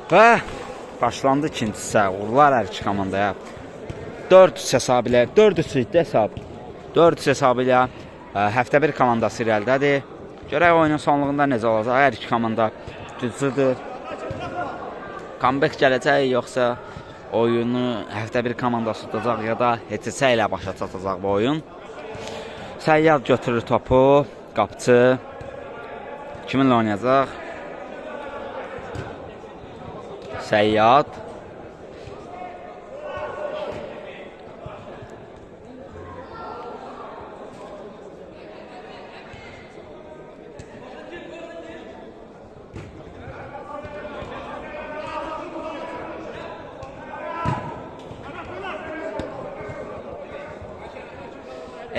Və başlandı ikinci hissə. Uğurlar hər iki komandaya. 4-3 hesabı ilə, 4-3 idi hesab. 4-3 hesabı ilə həftə bir komandası irəlidədir. Görək oyunun sonluğunda necə olacaq. Hər iki komanda güclüdür. Comeback gələcək, yoxsa oyunu həftə bir komandası tutacaq ya da HTC ilə başa çatacaq bu oyun. Səyyad götürür topu, qapçı. Kiminlə oynayacaq? Səyyad.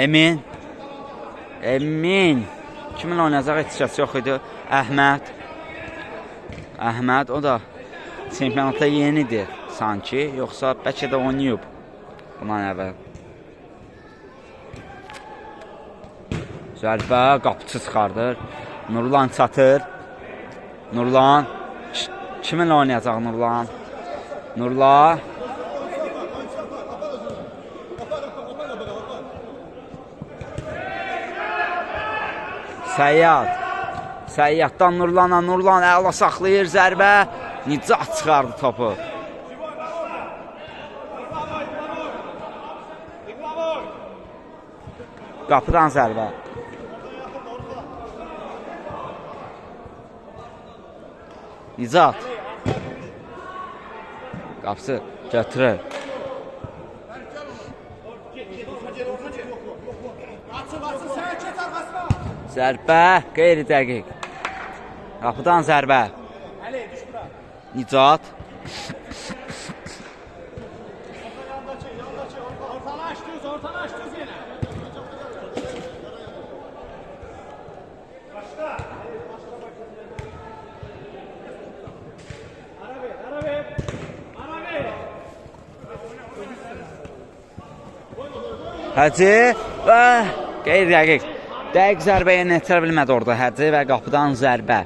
Emin. Kiminlə oynayacaq heç yox idi. Əhməd, o da çempionata yenidir sanki, yoxsa bəlkə də oynayıb bundan əvvəl. Zərbə, qapıçı çıxardır. Nurlan çatır. Nurlan. Kiminlə oynayacaq Nurlan? Nurlan. Səyyaddan Nurlana, Nurlan əla saxlayır, zərbə. Nicat çıxardı topu. Qapıdan zərbə. Nicat. Qapısı götürür. Zərbə, qeyri dəqiq. Qapıdan zərbə. Nicat. Hacı və qeyri dəqiq. Dəqiq zərbəyə netirə bilmədi orada Hacı və qapıdan zərbə.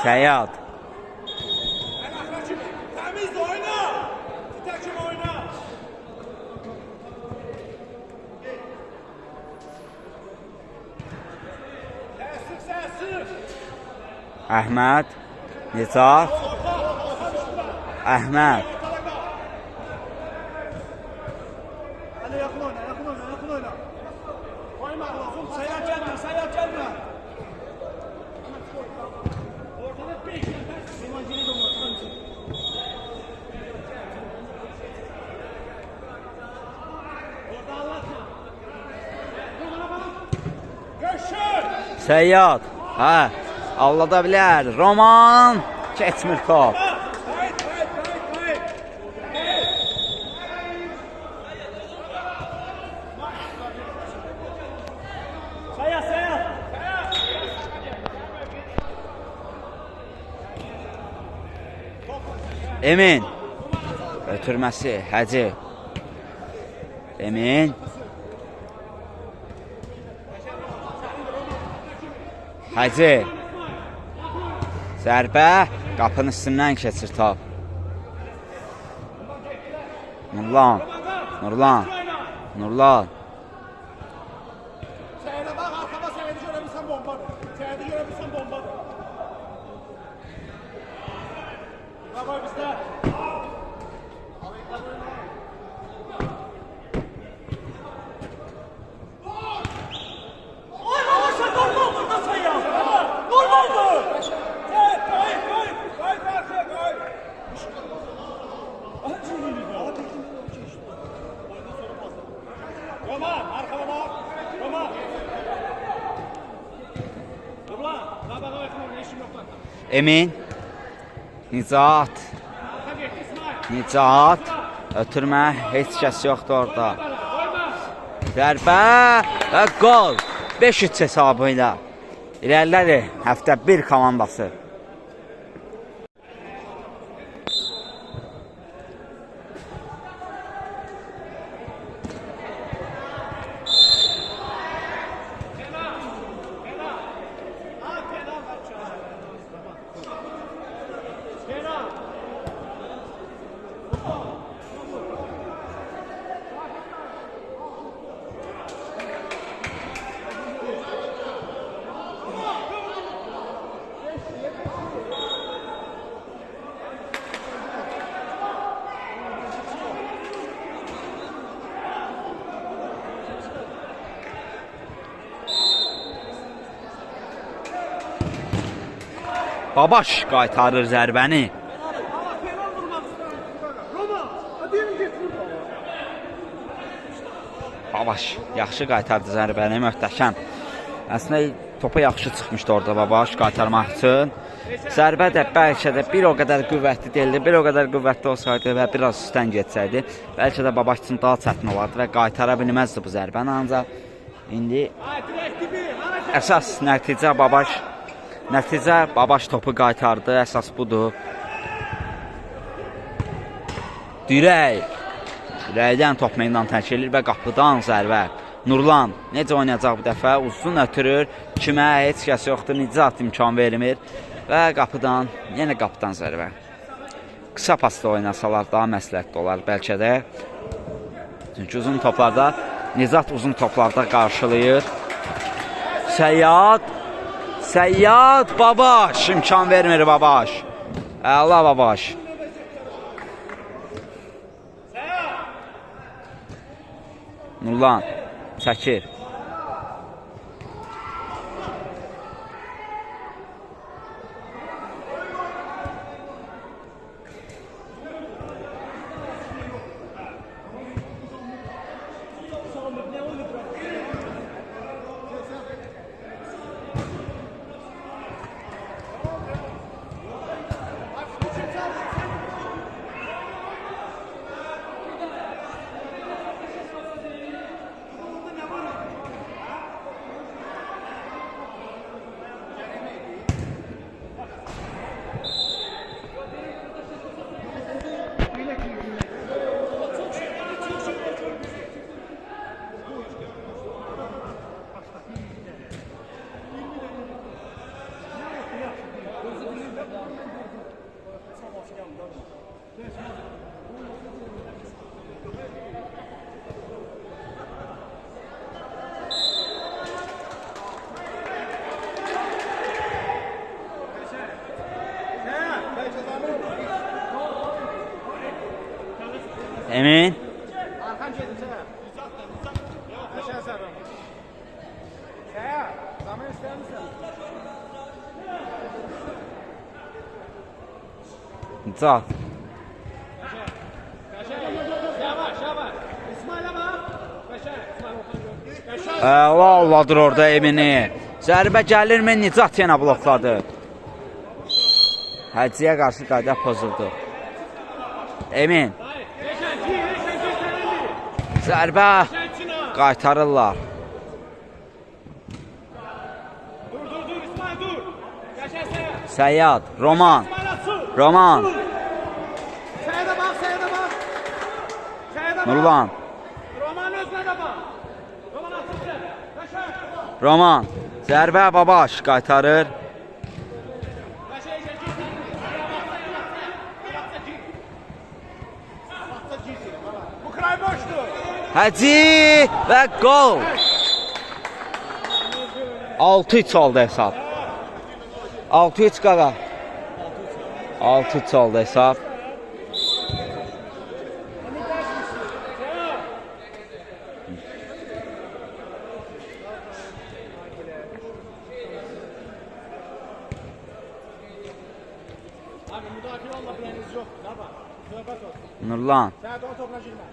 Səyyad. Əhməd. Nicat. Əhməd. Səyyad. Avlada bilər. Roman. Keçmir top. Emin. Ötürməsi. Hacı. Emin. Hacı. Zərbə. Qapının üstündən keçir top. Nurlan. Emin. Nicat. Ötürmə. Heç kəs yoxdur orada. Zərbə və qol. 5-3 hesabı ilə irəlilədir həftə 1 komandası. Babaş qaytarır zərbəni. Babaş yaxşı qaytardı zərbəni, möhtəşəm. Əslində topa yaxşı çıxmışdı orada Babaş qaytarmaq üçün. Zərbə də bəlkə də bir o qədər qüvvətli deyildi. Bir o qədər qüvvətli olsaydı və biraz üstdən getsəydi, bəlkə də Babaş üçün daha çətin olardı və qaytara bilməzdi bu zərbəni. Ancaq indi əsas nəticə Babaş topu qaytardı, əsas budur. Dirəkdən top meydan tərk edir və qapıdan zərbə. Nurlan necə oynayacaq bu dəfə? Uzun ötürür, kimə heç kəs yoxdur, Nicat imkan vermir və qapıdan, yenə qapıdan zərbə. Qısa pasda oynasalar daha məsləhətli olar bəlkə də. Çünki uzun toplarda, Nicat uzun toplarda qarşılayır. Səyyad, Babaş, imkan vermir Babaş. Əla Babaş. Nurlan, çəkir. Emin. Arkan gedin Səyə. Qəşəng sərəm. Səyə, zaman istəyir misən? Nicat. Qəşəng. Yavaş. İsmail'e bak. Qəşəng. İsmail Okan gör. Alladır orada Emini. Zərbə gəlirmi? Nicat yenə blokladı. Həciyə qarşı qayda pozuldu. Emin. Zərbə qaytarırlar. Dur İsmail dur. Qəşəng Səyə. Səyyad, Roman. Səyə də bax. Nurlan. Roman özünə də bax. Roman atırsa. Qəşəng. Roman. Zərbə Babaş qaytarır. Həci və qol. 6-3 oldu hesab. 6-3 qaqa. 6-3 oldu hesab. Abi müdafiə olma planınız yoxdur. Nə bax? Söhbət olsun. Nurlan. Sən də o topla girmə.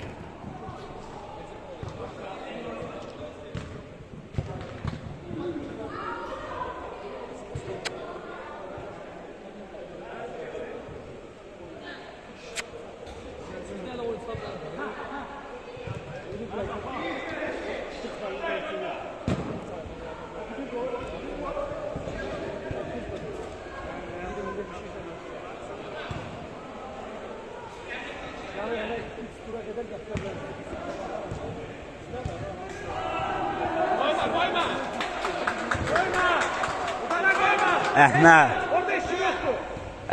Əhməd, Orada işim yoktu.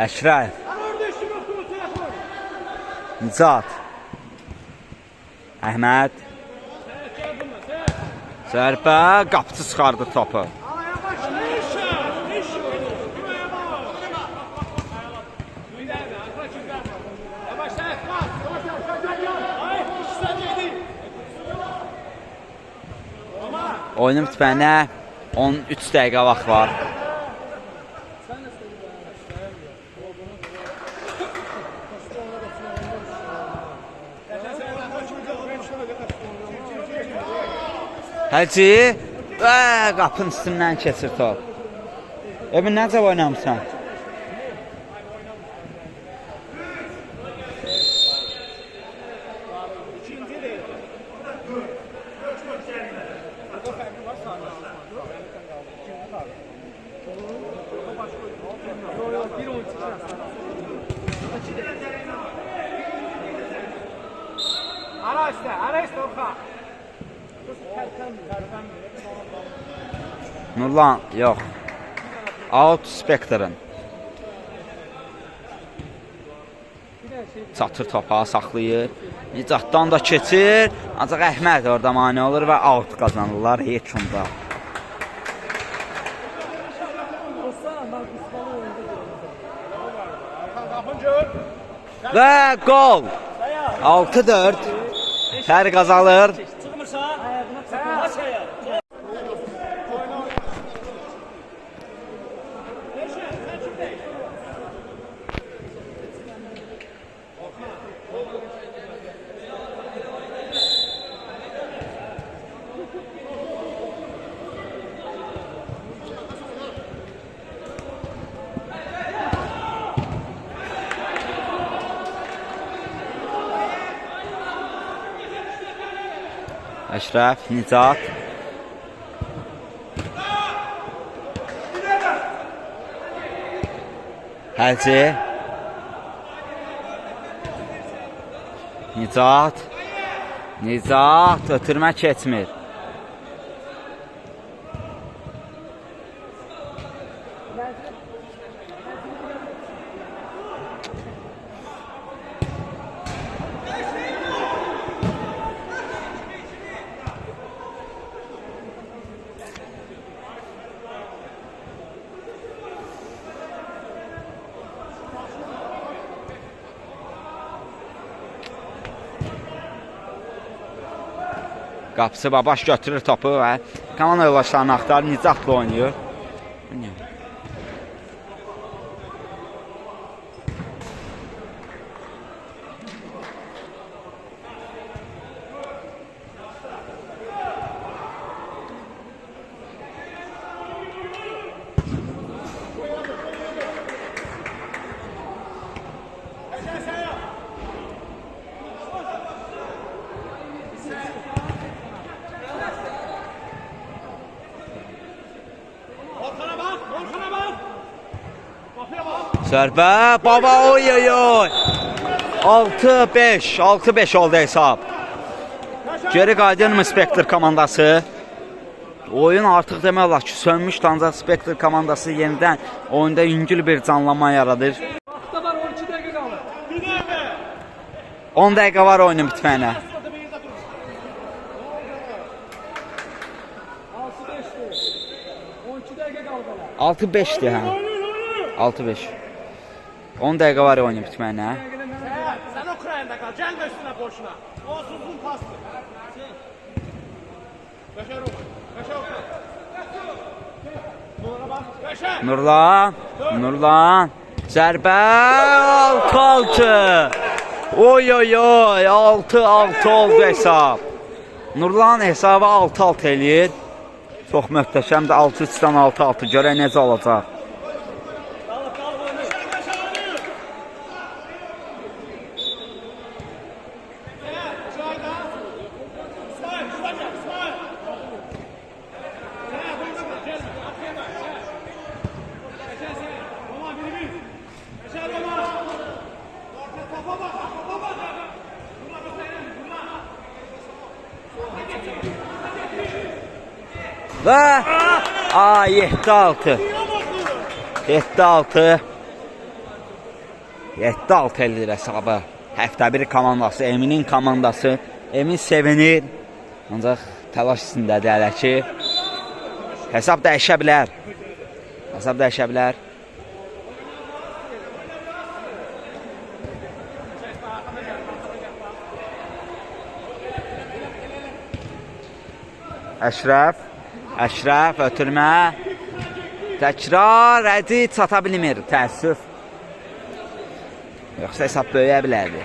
Əşrəf, Lan orada işim yoktu bu telefon. Nicat, Əhməd, zərbə, qapıcı çıxardı topu. Ana yavaş ne işi? Ne işi bu? Bir tane arkadaş çıkar. Yavaş yavaş bas. Yavaş yavaş. Ay işler yedi. Oyunun bitməyinə 13 dəqiqə vaxt var. Həci, qapının üstündən keçir top. Emin necə oynamısan? Ara işte Orhan. Nurlan, yox. Out Spectre'ın. Çatır topa, saxlayır. Nicatdan da keçir. Ancaq Əhməd orada mane olur və out qazanırlar heç onda. Və gol. 6-4. Fərq azalır. Əşrəf, Nicat. Həci. Nicat. Nicat, ötürmə keçmir. Qapısı Babaş götürür topu və komanda yoldaşlarını axtarır, Nicatla oynayır. Zərbə, baba, oy oy oy. 6-5, 6-5 oldu hesab. Geri qayıdırmı Spectre komandası? Oyun artıq demək olar ki, sönmüşdü, ancaq Spectre komandası yenidən oyunda yüngül bir canlanma yaradır. Vaxtda var 12 dəqiqə qalır. Bir dəqiqə. 10 dəqiqə var oyunun bitməyinə. 12 dəqiqə qaldı. 6-5'dir hə. 6-5. 10 dəqiqə var oyunun bitməyinə. Sen Ukrayna'da kal. Gelme üstüne boşuna. O uzun pastır. Beşer Okan. Beşer Okan. Nur'a bak. Beşer. Nurlan. Nurlan. Zərbə 6-6. Oy oy oy. 6-6 oldu hesab. Nurlan hesabı 6-6 eləyir. Çox möhtəşəmdir. 6-3-dən 6-6. Görək necə olacaq. Və 7-6. 7-6. 7-6 eləyir hesabı. Həftə bir komandası, Eminin komandası. Emin sevinir. Ancaq təlaş içindədir hələ ki. Hesab dəyişə bilər. Hesab dəyişə bilər. Əşrəf ötürmə. Təkrar ədi çata bilmir. Təəssüf. Yoxsa hesab böyüyə bilərdi.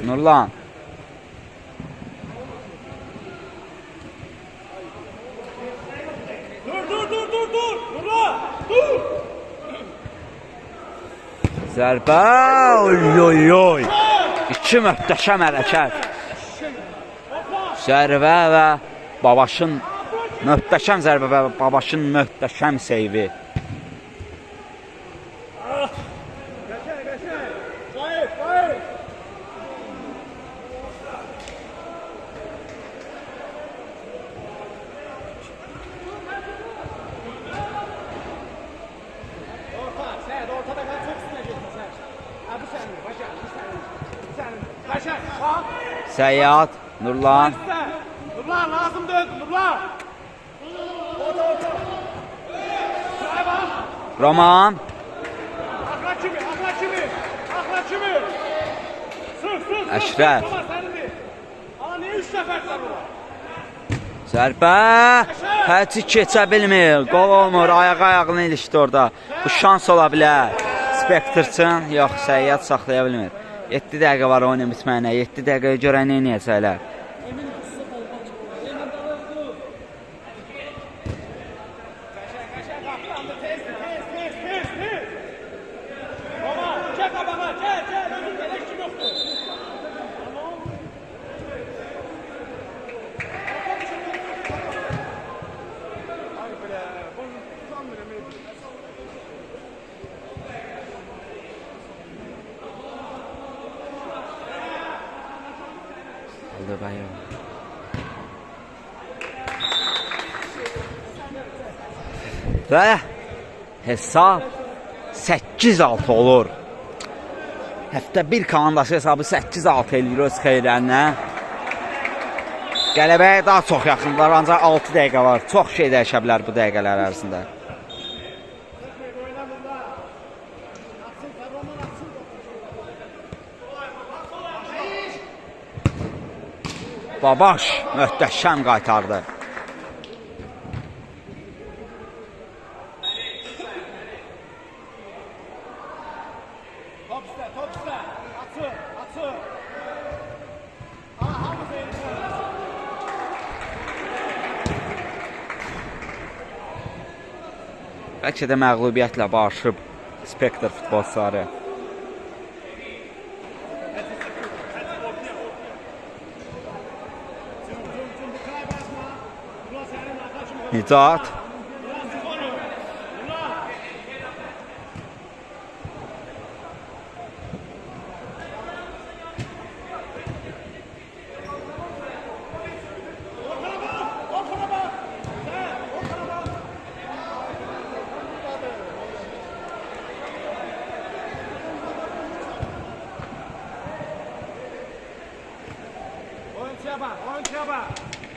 Nurlan. Dur. Nurlan. Dur. Zərbə. Oy. İki möhtəşəm hərəkət. Zərbə və Babaşın möhtəşəm zərbə və Babaşın möhtəşəm seyvi. Səyyad, Nurlan. Nurlan lazım değil, Nurlan. Roman. Akla kimi. Sık. Əşrəf. Ama niye 3 nəfərlər var? Zərbə. Həci keçə bilmir. Qol olmur. Ayağını ilişdi orada. Bu şans ola bilər. Spektrçın. Yox, Səyyad saxlaya bilmir. 7 dəqiqə var oyunun bitməyinə. 7 dəqiqəyə görə nə edəcəklər? Və hesab 8-6 olur. Həftə bir komandası hesabı 8-6 eləyir öz xeyrərinə. Qələbəyə daha çox yaxınlar, ancaq 6 dəqiqə var. Çox şey dəyişə bilər bu dəqiqələr ərzində. Babaş möhtəşəm qaytardı. Top üstə. Atı. Bəlkə də məğlubiyyətlə barışıb Spektr futbolçuları. Nicat.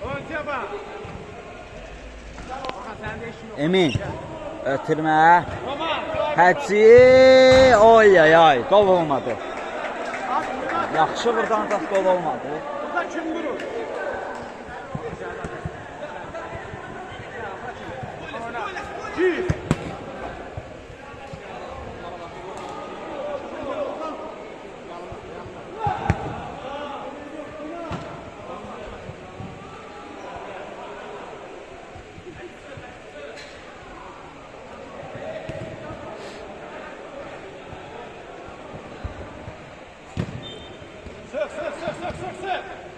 Oyuncuya bak. Emin. Ötürmə. Həci. Oy. Qol olmadı. Yaxşı buradan da qol olmadı. Burada kim durur? Sık.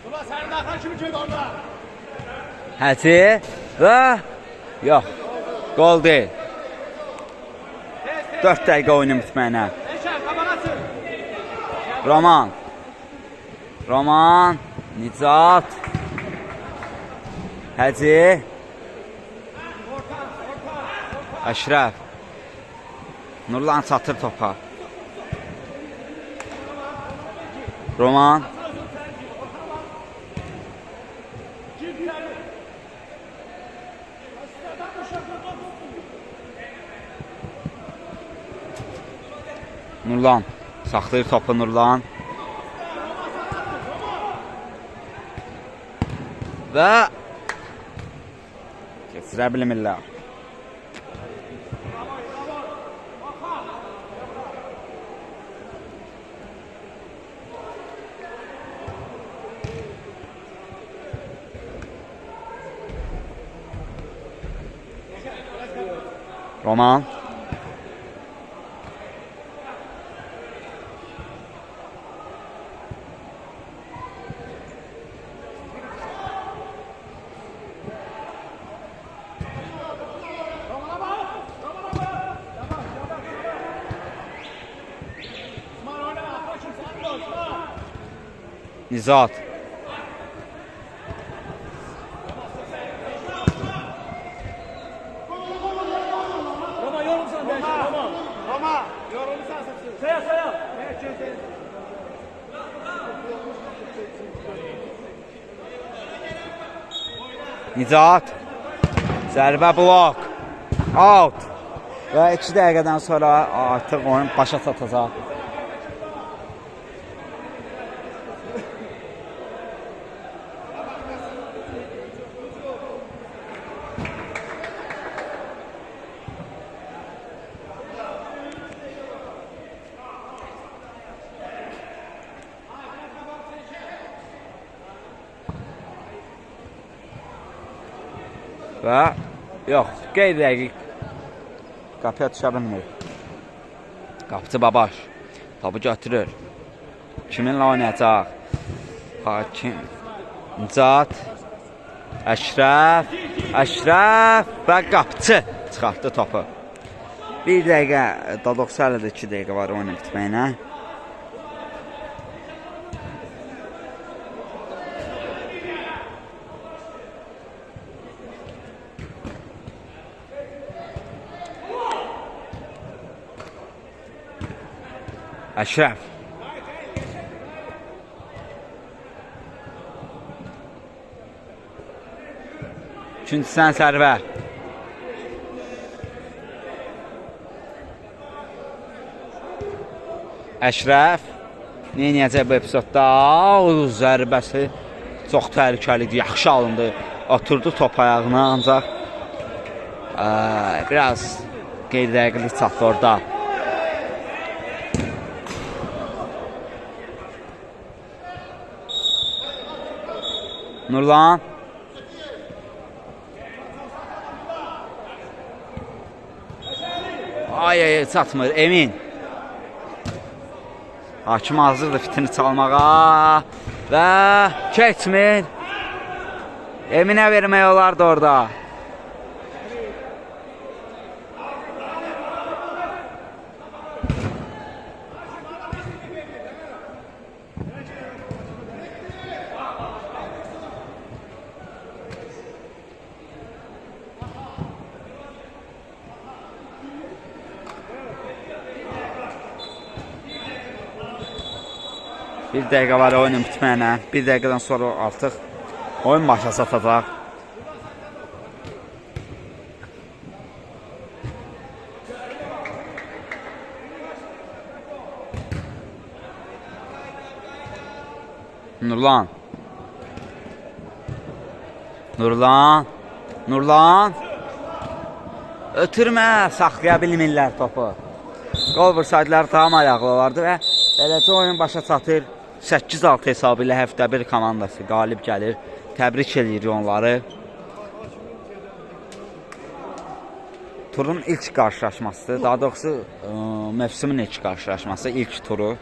Ulan senin akan kimi çöd orada? Həci və yox. Qol deyil. 4 dəqiqə oyunun bitməyinə. Eşən, qabağa sür. Roman. Nicat. Həcı. Əşrəf. Nurlan çatır topa. Roman. Nurlan. Saxlayır topu Nurlan. Və keçirə bilmirlər. Roman. Nizat. Roma yorulsan değişir Roma. Roma yorulsan sıksın. Saya. Nizat. Zərbə blok. Out. Və 2 dəqiqədən sonra artıq oyun başa çatacaq. Və yox, qeyri-dəqiq qapıya düşə bilmir. Qapıcı Babaş topu götürür. Kiminlə oynayacaq? Hakim, Nicat, Əşrəf və qapıcı çıxartdı topu. 1 dəqiqə, daha 92 dəqiqə var oyunun bitməyinə. Əşrəf. Üçüncüsən Sərvər. Əşrəf. Neynəyəcək bu epizodda? Zərbəsi çox təhlükəlidir, yaxşı alındı. Oturdu top ayağına, ancaq biraz qeyri-dəqiqlik çatdı orada. Nurlan. Ay, çatmır. Emin. Hakim hazırdır fitini çalmağa. Və keçmir. Eminə vermək olardı orada. Bir dəqiqə var oyunun bitməyinə. 1 dəqiqədən sonra artıq oyun başa çatacaq. Nurlan. Ötürmə, saxlaya bilmirlər topu. Qol vursaydılar tam ayaqlı olardı və beləcə oyun başa çatır. 8-6 hesabı ilə həftə bir komandası qalib gəlir. Təbrik edirik onları. Turun ilk qarşılaşması, daha doğrusu mövsümün ilk qarşılaşması, ilk turu.